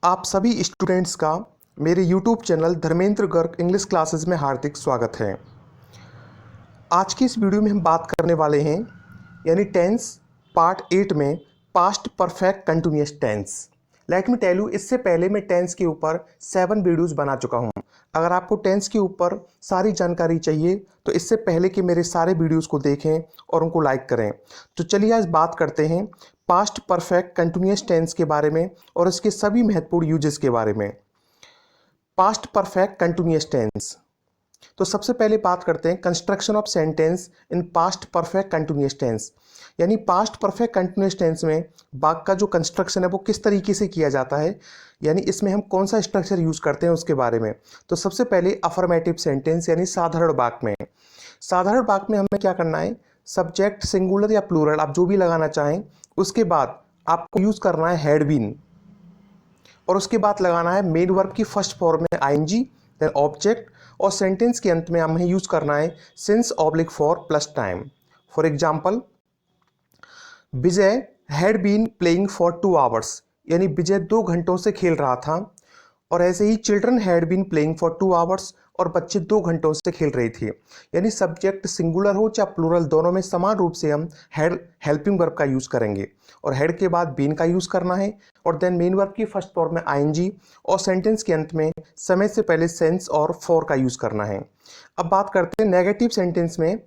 आप सभी स्टूडेंट्स का मेरे YouTube channel Dharmendra Garg English classes में हार्दिक स्वागत है। आज की इस वीडियो में हम बात करने वाले हैं यानी टेंस पार्ट 8 में past perfect continuous tense. Let me tell you, इससे पहले मैं टेंस के ऊपर 7 वीडियोस बना चुका हूं। अगर आपको टेंस के ऊपर सारी जानकारी चाहिए तो इससे पहले कि मेरे सारे वीडियोस को देखें और उनको लाइक करें। तो चलिए आज बात करते हैं पास्ट परफेक्ट कंटिन्यूअस टेंस के बारे में और इसके सभी महत्वपूर्ण यूजेस के बारे में। Past perfect continuous tense. तो सबसे पहले बात करते हैं construction of sentence in past perfect continuous tense. यानी पास्ट परफेक्ट कंटिन्यूअस टेंस में वाक्य का जो कंस्ट्रक्शन है वो किस तरीके से किया जाता है, यानी इसमें हम कौन सा स्ट्रक्चर यूज करते हैं उसके बारे में। तो सबसे पहले अफर्मेटिव सेंटेंस यानी साधारण वाक्य में। साधारण वाक्य में हमें क्या करना है, सब्जेक्ट सिंगुलर या प्लूरल आप जो भी लगाना चाहें, उसके बाद आपको यूज करना है हैड बीन और उसके बाद लगाना है मेन वर्ब की फर्स्ट फॉर्म में आईएनजी, देन ऑब्जेक्ट, और सेंटेंस के अंत में हमें यूज करना है since oblique for plus time. For example, Vijay had been playing for 2 hours, यानी विजय 2 घंटों से खेल रहा था। और ऐसे ही children had been playing for 2 hours, और बच्चे 2 घंटों से खेल रहे थे। यानी सब्जेक्ट सिंगुलर हो चाहे प्लूरल, दोनों में समान रूप से हम हैड हेल्पिंग वर्ब का यूज करेंगे और हैड के बाद बीन का यूज करना है और देन मेन वर्ब की फर्स्ट फॉर्म में आईएनजी और सेंटेंस के अंत में समय से पहले सेंस और फॉर का यूज करना है। अब बात करते हैं नेगेटिव सेंटेंस में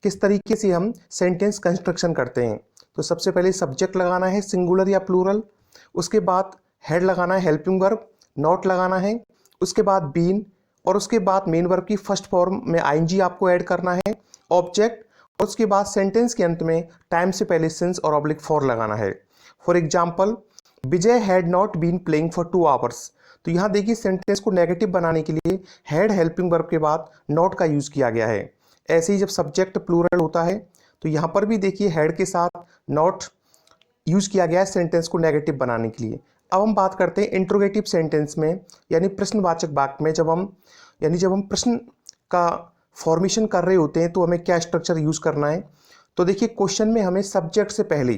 किस तरीके से हम सेंटेंस कंस्ट्रक्शन करते हैं। तो सबसे पहले सब्जेक्ट लगाना है सिंगुलर या प्लूरल, उसके बाद हैड लगाना है हेल्पिंग वर्ब, नॉट लगाना है, उसके बाद बीन, और उसके बाद मेन वर्ब की फर्स्ट फॉर्म में आईएनजी आपको ऐड करना है, ऑब्जेक्ट, और उसके बाद सेंटेंस के अंत में टाइम से पहले सिंस और ऑब्लिक फॉर लगाना है। For example, Vijay had not been playing for 2 hours. तो यहाँ देखिए सेंटेंस को नेगेटिव बनाने के लिए हैड हेल्पिंग वर्ब के बाद नॉट का यूज किया गया है। ऐसे ही जब सब्जेक्ट प्लूरल होता है तो यहाँ पर भी देखिए हैड के साथ नॉट यूज किया गया है सेंटेंस को नेगेटिव बनाने के लिए। अब हम बात करते हैं इंट्रोगेटिव सेंटेंस में, यानी प्रश्नवाचक वाक्य में। जब हम प्रश्न का फॉर्मेशन कर रहे होते हैं तो हमें क्या स्ट्रक्चर यूज करना है। तो देखिए क्वेश्चन में हमें सब्जेक्ट से पहले,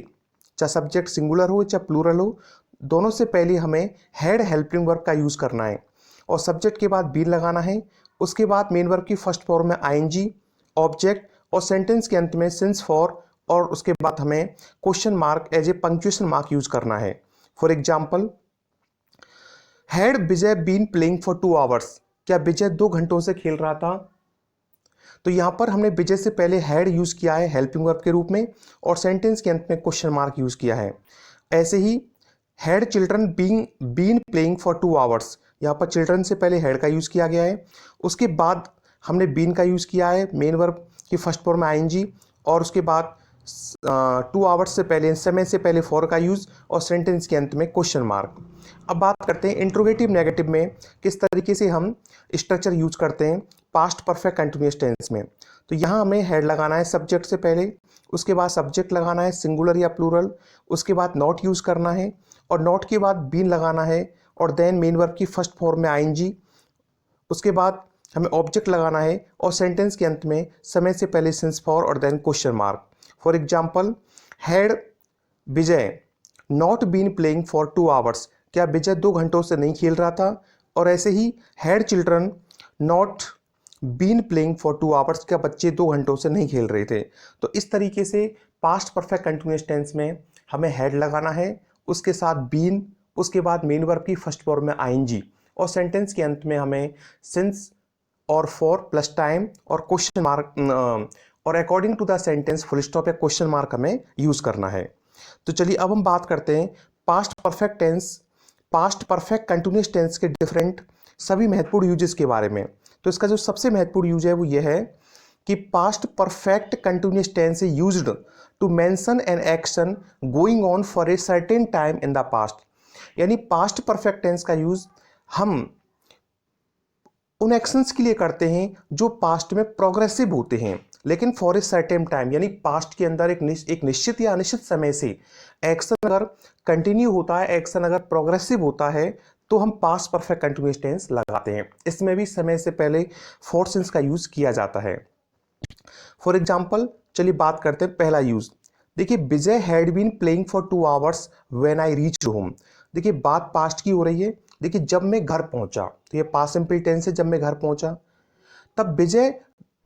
चाहे सब्जेक्ट सिंगुलर हो चाहे प्लूरल हो, दोनों से पहले हमें हैड हेल्पिंग वर्ब का यूज करना है और सब्जेक्ट के बाद बीन लगाना है, उसके बाद मेन वर्ब की फर्स्ट फॉर्म में आईएनजी, ऑब्जेक्ट, और सेंटेंस के अंत में सिंस फॉर, और उसके बाद हमें question mark as a punctuation mark use करना है। For example, had Vijay been playing for 2 hours, क्या विजय 2 घंटों से खेल रहा था। तो यहां पर हमने विजय से पहले हैड यूज किया है हेल्पिंग वर्ब के रूप में और सेंटेंस के अंत में क्वेश्चन मार्क यूज किया है। ऐसे ही had children been playing for 2 hours, यहाँ पर चिल्ड्रन से पहले हैड का यूज किया गया है, उसके बाद हमने बीन का यूज किया है मेन वर्ब की फर्स्ट फॉर्म में आईएनजी, और उसके बाद 2 आवर्स से पहले, समय से पहले फॉर का यूज और सेंटेंस के अंत में क्वेश्चन मार्क। अब बात करते हैं इंट्रोगेटिव नेगेटिव में किस तरीके से हम स्ट्रक्चर यूज करते हैं पास्ट परफेक्ट कंटिन्यूअस टेंस में। तो यहाँ हमें हैड लगाना है सब्जेक्ट से पहले, उसके बाद सब्जेक्ट लगाना है सिंगुलर या प्लूरल, उसके बाद नॉट यूज करना है और नॉट के बाद बीन लगाना है और देन मेन वर्ब की फर्स्ट फॉर्म में आईएनजी, उसके बाद हमें ऑब्जेक्ट लगाना है और सेंटेंस के अंत में समय से पहले सिंस फॉर और then question mark. For example, had Vijay not been playing for 2 hours, क्या विजय 2 घंटों से नहीं खेल रहा था। और ऐसे ही had children not been playing for 2 hours, क्या बच्चे 2 घंटों से नहीं खेल रहे थे। तो इस तरीके से पास्ट परफेक्ट कंटिन्यूअस टेंस में हमें हैड लगाना है, उसके साथ बीन, उसके बाद मेन वर्ब की फर्स्ट फॉर्म में आईएनजी और सेंटेंस के अंत में हमें सिंस और फॉर प्लस टाइम और क्वेश्चन मार्क और according to the sentence full stop या क्वेश्चन मार्क हमें यूज करना है। तो चलिए अब हम बात करते हैं past perfect tense, past perfect continuous tense के डिफरेंट सभी महत्वपूर्ण यूजेस के बारे में। तो इसका जो सबसे महत्वपूर्ण यूज है वो ये है कि past perfect continuous tense is used to mention an action going on for a certain time in the past. यानी पास्ट परफेक्ट टेंस का यूज हम उन एक्शंस के लिए करते हैं जो पास्ट में प्रोग्रेसिव होते हैं लेकिन फॉर ए सर्टेन टाइम, यानी पास्ट के अंदर एक निश्चित या अनिश्चित समय से एक्शन अगर कंटिन्यू होता है, एक्शन अगर प्रोग्रेसिव होता है तो हम पास्ट परफेक्ट कंटिन्यूअस टेंस लगाते हैं। इसमें भी समय से पहले फॉर सिंस का यूज किया जाता है। फॉर एग्जाम्पल, चलिए बात करते हैं पहला यूज। देखिए, Vijay had been playing for 2 hours when I reached home. देखिए बात पास्ट की हो रही है। देखिए जब मैं घर पहुंचा, तो ये पास्ट सिंपल टेंस है, जब मैं घर पहुंचा। तब विजय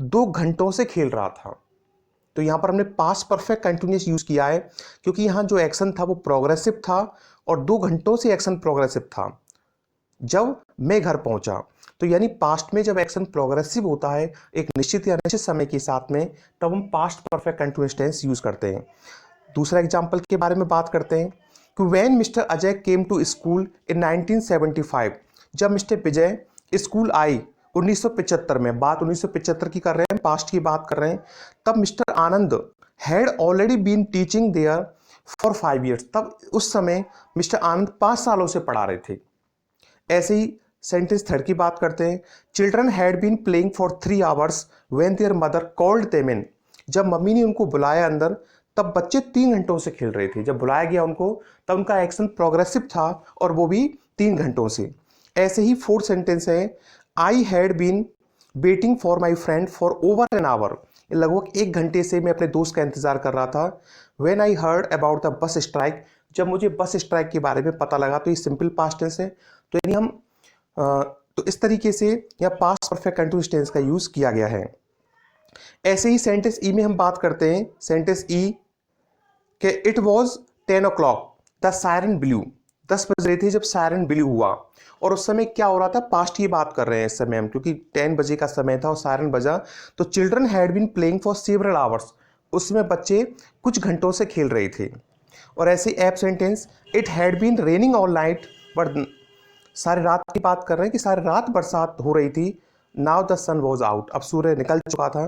2 घंटों से खेल रहा था। तो यहाँ पर हमने पास्ट परफेक्ट कंटिन्यूस यूज किया है, क्योंकि यहाँ जो एक्शन था वो प्रोग्रेसिव था और 2 घंटों से एक्शन प्रोग्रेसिव था जब मैं घर पहुंचा। तो यानी पास्ट में जब एक्शन प्रोग्रेसिव होता है एक निश्चित या अनिश्चित समय के साथ में, तब हम past perfect continuous tense use करते हैं। दूसरा एग्जाम्पल के बारे में बात करते हैं कि when mister Ajay came to school in 1975, जब मिस्टर विजय स्कूल आई 1975 में, बात 1975 की कर रहे हैं, पास्ट की बात कर रहे हैं, तब mister Anand had already been teaching there for 5 years, तब उस समय मिस्टर आनंद 5 सालों से पढ़ा रहे थे। ऐसे ही सेंटेंस थर्ड की बात करते हैं, children had been playing for 3 hours when their mother called them in, जब मम्मी ने उनको बुलाया अंदर, तब बच्चे 3 घंटों से खेल रहे थे। जब बुलाया गया उनको, तब उनका एक्शन प्रोग्रेसिव था और वो भी 3 घंटों से। ऐसे ही फोर्थ सेंटेंस है, I had been waiting for my friend for over an hour, लगभग 1 घंटे से मैं अपने दोस्त का इंतजार कर रहा था। When I heard about the bus strike, जब मुझे बस स्ट्राइक के बारे में पता लगा। तो ये सिंपल पास्ट टेंस है। तो यानी हम तो इस तरीके से यहाँ पास्ट परफेक्ट कंटिन्यूअस टेंस का यूज किया गया है। ऐसे ही सेंटेंस ई में हम बात करते हैं। सेंटेंस ई के it was 10 o'clock the siren blue, 10 बज रहे थे जब सायरन ब्लू हुआ। और उस समय क्या हो रहा था, पास्ट की बात कर रहे हैं इस समय हम, क्योंकि 10 बजे का समय था और सायरन बजा। तो children had been playing for several hours, उसमें बच्चे कुछ घंटों से खेल रहे थे। और ऐसे ऐप sentence, it had been raining all night, but सारी रात की बात कर रहे हैं कि सारी रात बरसात हो रही थी। Now the sun was out, अब सूर्य निकल चुका था।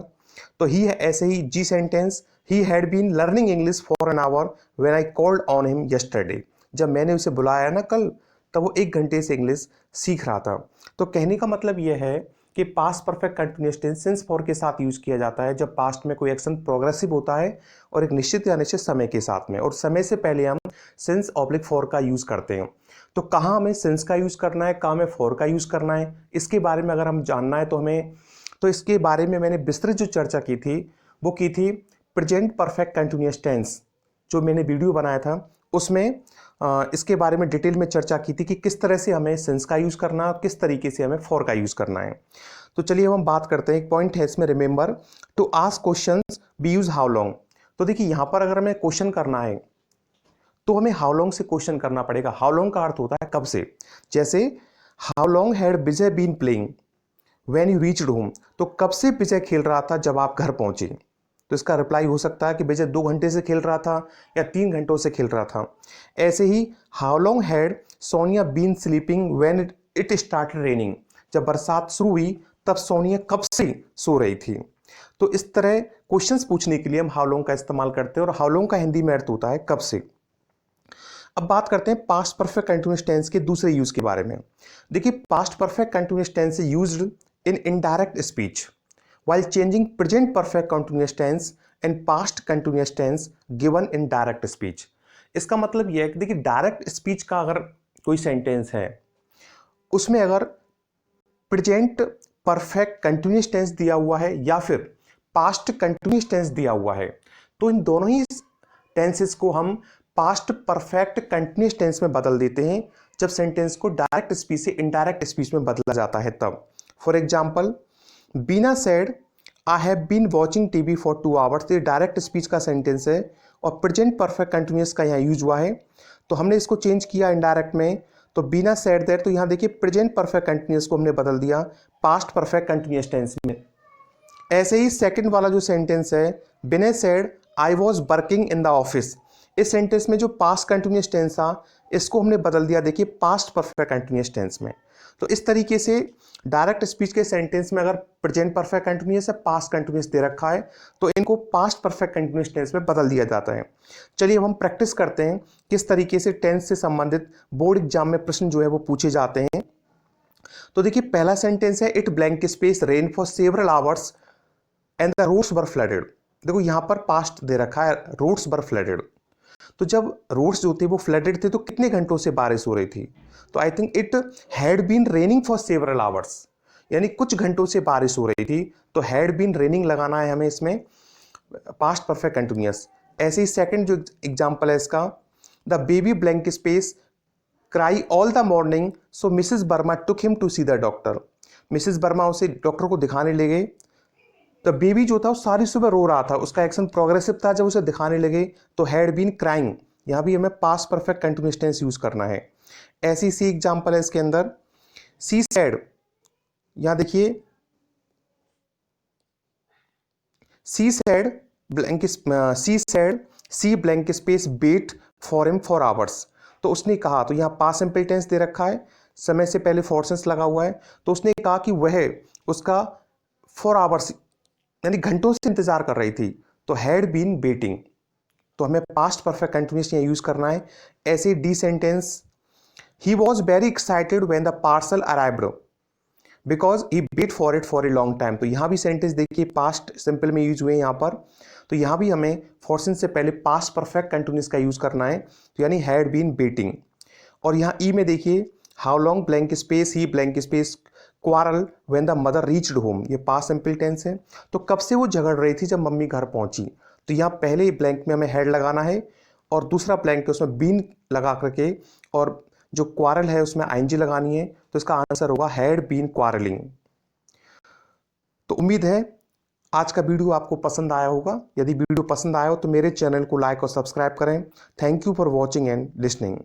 तो ही है ऐसे ही जी sentence, he had been learning English for an hour when I called on him yesterday, जब मैंने उसे बुलाया ना कल, तब वो 1 घंटे से इंग्लिश सीख रहा था। तो कहने का मतलब यह है कि past perfect continuous tense since for के साथ यूज किया जाता है जब पास्ट में कोई एक्शन प्रोग्रेसिव होता है और एक निश्चित या अनिश्चित समय के साथ में, और समय से पहले हम सिंस ऑब्लिक फॉर का यूज करते हैं। तो कहाँ हमें सिंस का यूज करना है, कहाँ हमें फॉर का यूज करना है, इसके बारे में अगर हम जानना है तो इसके बारे में मैंने विस्तृत जो चर्चा की थी वो की थी प्रेजेंट परफेक्ट कंटिन्यूअस टेंस, जो मैंने वीडियो बनाया था उसमें इसके बारे में डिटेल में चर्चा की थी कि किस तरह से हमें सिंस का यूज करना है और किस तरीके से हमें फॉर का यूज करना है। तो चलिए हम बात करते हैं। एक पॉइंट है इसमें, remember to ask questions by use how long. तो देखिए यहाँ पर अगर हमें क्वेश्चन करना है तो हमें हाउ लॉन्ग से क्वेश्चन करना पड़ेगा। हाउ लॉन्ग का अर्थ होता है कब से। जैसे how long had Vijay been playing when you reached home, तो कब से विजय खेल रहा था जब आप घर पहुंचे। तो इसका रिप्लाई हो सकता है कि विजय 2 घंटे से खेल रहा था या 3 घंटों से खेल रहा था। ऐसे ही how long had Sonia been sleeping when it started raining, जब बरसात शुरू हुई तब सोनिया कब से सो रही थी। तो इस तरह क्वेश्चंस पूछने के लिए हम हाउ लॉन्ग का इस्तेमाल करते हैं, और हाउ लॉन्ग का हिंदी में अर्थ होता है कब से। अब बात करते हैं पास्ट परफेक्ट कंटिन्यूअस टेंस के दूसरे यूज के बारे में। देखिए past perfect continuous tense used in indirect speech while changing present perfect continuous tense and past continuous tense given in direct speech। इसका मतलब यह है कि देखिए डायरेक्ट स्पीच का अगर कोई सेंटेंस है उसमें अगर प्रेजेंट परफेक्ट कंटिन्यूस टेंस दिया हुआ है या फिर पास्ट कंटिन्यूस टेंस दिया हुआ है, तो इन दोनों ही टेंसेस को हम पास्ट परफेक्ट कंटिन्यूस टेंस में बदल देते हैं जब सेंटेंस को डायरेक्ट स्पीच से इनडायरेक्ट स्पीच में बदला जाता है तब। For example, Bina said I have been watching TV for 2 hours, ये डायरेक्ट स्पीच का सेंटेंस है और प्रेजेंट परफेक्ट कंटिन्यूस का यहाँ यूज हुआ है। तो हमने इसको चेंज किया इनडायरेक्ट में, तो बीना सेड दैट, तो यहाँ देखिए प्रेजेंट परफेक्ट कंटिन्यूस को हमने बदल दिया पास्ट परफेक्ट कंटिन्यूस टेंस में। ऐसे ही सेकंड वाला जो सेंटेंस है, बिना said I was working in the office, इस सेंटेंस में जो पास्ट कंटिन्यूस टेंस था इसको हमने बदल दिया देखिए पास्ट परफेक्ट कंटिन्यूस टेंस में। तो इस तरीके से डायरेक्ट स्पीच के सेंटेंस में अगर प्रेजेंट परफेक्ट कंटिन्यूअस है, पास्ट कंटिन्यूअस दे रखा है, तो इनको पास्ट परफेक्ट कंटिन्यूअस टेंस में बदल दिया जाता है। चलिए अब हम प्रैक्टिस करते हैं किस तरीके से टेंस से संबंधित बोर्ड एग्जाम में प्रश्न जो है वो पूछे जाते हैं। तो देखिए पहला सेंटेंस है, it blank space rain for several hours and the roads were flooded. देखो यहाँ पर पास्ट दे रखा है, रोड्स वर फ्लडेड, तो जब रोड्स जो थे वो फ्लडेड थे तो कितने घंटों से बारिश हो रही थी। तो I think it had been raining for several hours, यानी कुछ घंटों से बारिश हो रही थी, तो हैड बीन रेनिंग लगाना है हमें इसमें पास्ट परफेक्ट कंटिन्यूअस। ऐसे ही सेकंड जो एग्जांपल है इसका, the baby blank space cry all the morning so Mrs Verma took him to see the doctor. Mrs Verma उसे डॉक्टर को दिखाने ले गए। तो बेबी जो था वो सारी सुबह रो रहा था, उसका एक्शन प्रोग्रेसिव था। जब उसे दिखाने लगे तो हैड बीन क्राइंग, यहाँ भी हमें past perfect continuous tense use करना है। ऐसी सी एग्जाम्पल है इसके अंदर। सी सैड, यहाँ देखिए she said blank she blank space wait for him for hours. तो उसने कहा, तो यहाँ पास्ट सिंपल टेंस दे रखा है, समय से पहले फॉर सेंस लगा हुआ है। तो उसने कहा कि वह उसका फॉर आवर्स यानी घंटों से इंतजार कर रही थी। तो हैड बीन वेटिंग, तो हमें पास्ट परफेक्ट कंटिन्यूअस यहाँ यूज करना है। ऐसे the sentence, he was very excited when the parcel arrived because he wait for it for a long time. तो यहाँ भी सेंटेंस देखिए पास्ट सिंपल में यूज हुए हैं यहाँ पर। तो यहाँ भी हमें फॉर सेंस से पहले पास्ट परफेक्ट कंटिन्यूअस का यूज करना है, तो यानी हैड बीन वेटिंग। और यहाँ ई में देखिए how long blank space he blank space quarrel when the mother reached home, ये पास्ट सिंपल टेंस है। तो कब से वो झगड़ रही थी, जब मम्मी घर पहुंची। तो यहाँ पहले ब्लैंक में हमें हैड लगाना है और दूसरा ब्लैंक उसमें बीन लगा करके और जो क्वारल है उसमें आईएनजी लगानी है। तो इसका आंसर होगा हैड बीन क्वारलिंग। तो उम्मीद है आज का वीडियो आपको पसंद आया होगा। यदि वीडियो पसंद आया हो तो मेरे चैनल को लाइक और सब्सक्राइब करें। Thank you for watching and listening.